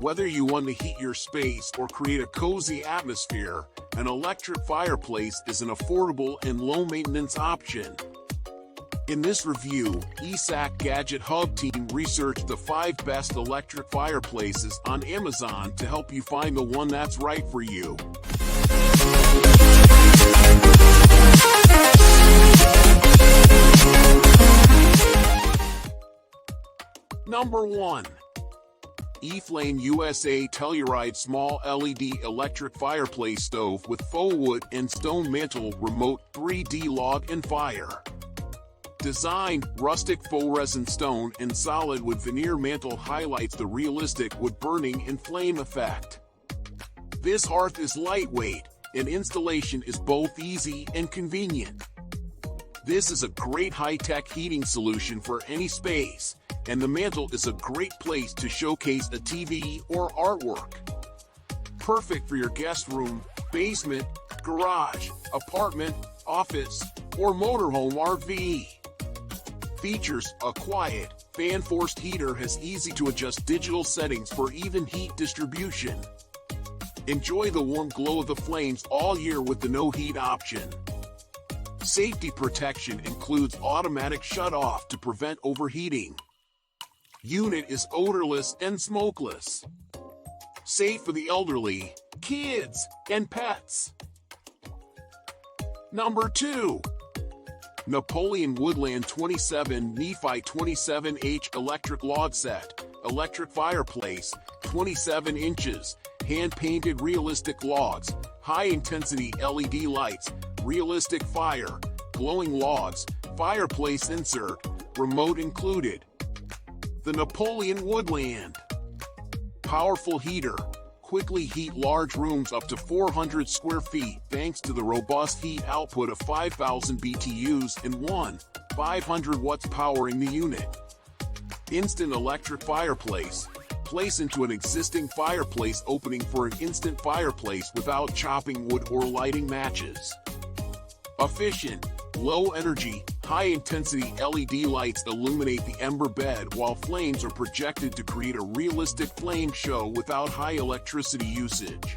Whether you want to heat your space or create a cozy atmosphere, an electric fireplace is an affordable and low-maintenance option. In this review, ESAC Gadget Hub team researched the 5 best electric fireplaces on Amazon to help you find the one that's right for you. Number 1. E-Flame USA Telluride Small LED Electric Fireplace Stove with Faux Wood and Stone Mantle Remote 3D Log and Fire. Designed, rustic faux resin stone and solid wood veneer mantle highlights the realistic wood burning and flame effect. This hearth is lightweight, and installation is both easy and convenient. This is a great high-tech heating solution for any space, and the mantle is a great place to showcase a TV or artwork. Perfect for your guest room, basement, garage, apartment, office, or motorhome RV. Features: a quiet, fan-forced heater has easy-to-adjust digital settings for even heat distribution. Enjoy the warm glow of the flames all year with the no-heat option. Safety protection includes automatic shut-off to prevent overheating. Unit is odorless and smokeless. Safe for the elderly, kids, and pets. Number 2. Napoleon Woodland 27 Nephi 27H Electric Log Set, Electric Fireplace, 27 inches, hand-painted realistic logs, high-intensity LED lights, realistic fire, glowing logs, fireplace insert, remote included. The Napoleon Woodland. Powerful heater. Quickly heat large rooms up to 400 square feet thanks to the robust heat output of 5,000 BTUs and 500 watts powering the unit. Instant electric fireplace. Place into an existing fireplace opening for an instant fireplace without chopping wood or lighting matches. Efficient. Low energy, high-intensity LED lights illuminate the ember bed while flames are projected to create a realistic flame show without high electricity usage.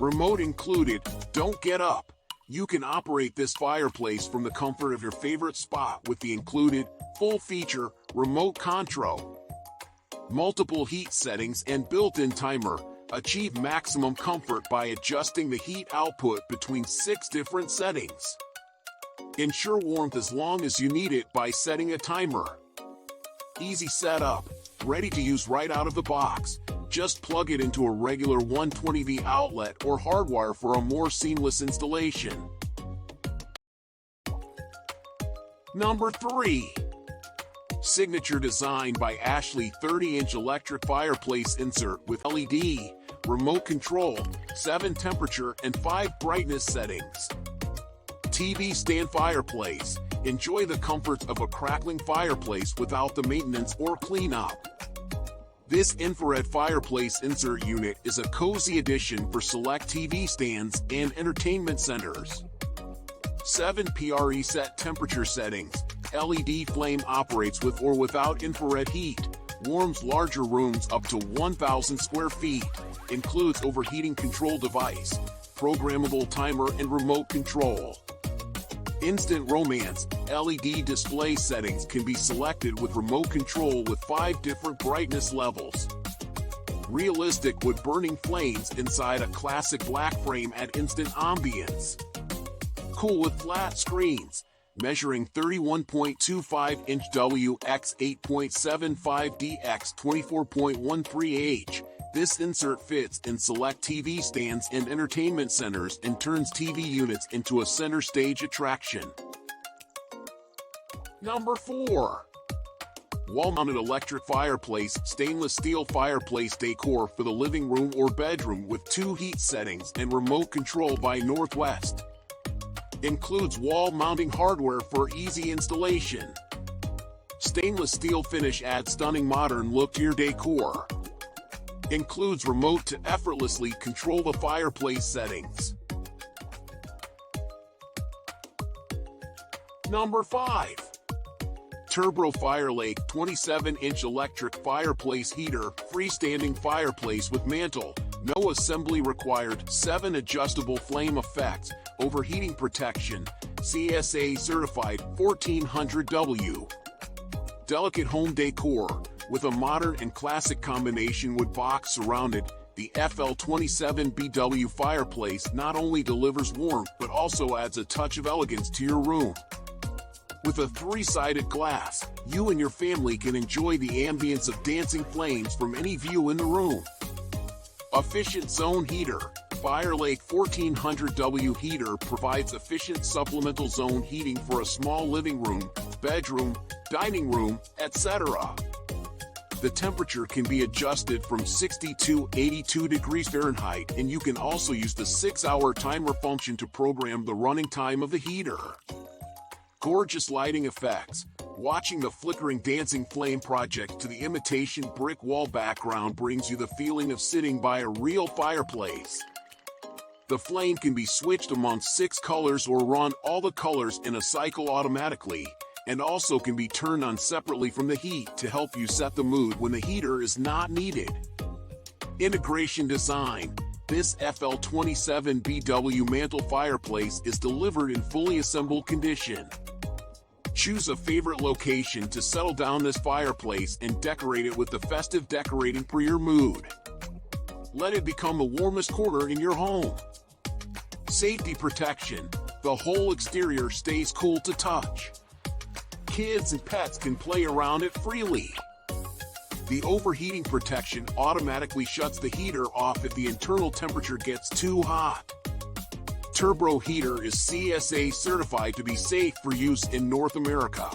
Remote included. Don't get up. You can operate this fireplace from the comfort of your favorite spot with the included, full-feature, remote control. Multiple heat settings and built-in timer. Achieve maximum comfort by adjusting the heat output between 6 different settings. Ensure warmth as long as you need it by setting a timer. Easy setup, ready to use right out of the box. Just plug it into a regular 120V outlet or hardwire for a more seamless installation. Number 3. Signature design by Ashley 30-inch electric fireplace insert with LED, remote control, 7 temperature and 5 brightness settings. TV stand fireplace. Enjoy the comforts of a crackling fireplace without the maintenance or cleanup. This infrared fireplace insert unit is a cozy addition for select TV stands and entertainment centers. 7 PRE set temperature settings. LED flame operates with or without infrared heat. Warms larger rooms up to 1,000 square feet. Includes overheating control device, programmable timer and remote control. Instant romance. LED display settings can be selected with remote control with 5 different brightness levels. Realistic wood burning flames inside a classic black frame at instant ambience. Cool with flat screens. Measuring 31.25 inch W x 8.75 D x 24.13 H. This insert fits in select TV stands and entertainment centers and turns TV units into a center stage attraction. Number 4. Wall-mounted electric fireplace, stainless steel fireplace decor for the living room or bedroom with 2 heat settings and remote control by Northwest. Includes wall mounting hardware for easy installation. Stainless steel finish adds stunning modern look to your decor. Includes remote to effortlessly control the fireplace settings. Number 5. Turbo Fireplace 27-inch electric fireplace heater, freestanding fireplace with mantle, no assembly required, 7 adjustable flame effects, overheating protection, CSA certified 1400W. Delicate home decor, with a modern and classic combination wood box surrounded, the FL27BW fireplace not only delivers warmth but also adds a touch of elegance to your room. With a 3-sided glass, you and your family can enjoy the ambience of dancing flames from any view in the room. Efficient zone heater. Fireplace 1400W heater provides efficient supplemental zone heating for a small living room, bedroom, dining room, etc. The temperature can be adjusted from 60 to 82 degrees Fahrenheit, and you can also use the 6-hour timer function to program the running time of the heater. Gorgeous lighting effects. Watching the flickering dancing flame project to the imitation brick wall background brings you the feeling of sitting by a real fireplace. The flame can be switched among 6 colors or run all the colors in a cycle automatically, and also can be turned on separately from the heat to help you set the mood when the heater is not needed. Integration design. This FL27BW mantle fireplace is delivered in fully assembled condition. Choose a favorite location to settle down this fireplace and decorate it with the festive decorating for your mood. Let it become the warmest corner in your home. Safety protection. The whole exterior stays cool to touch. Kids and pets can play around it freely. The overheating protection automatically shuts the heater off if the internal temperature gets too hot. Turbo heater is CSA certified to be safe for use in North America.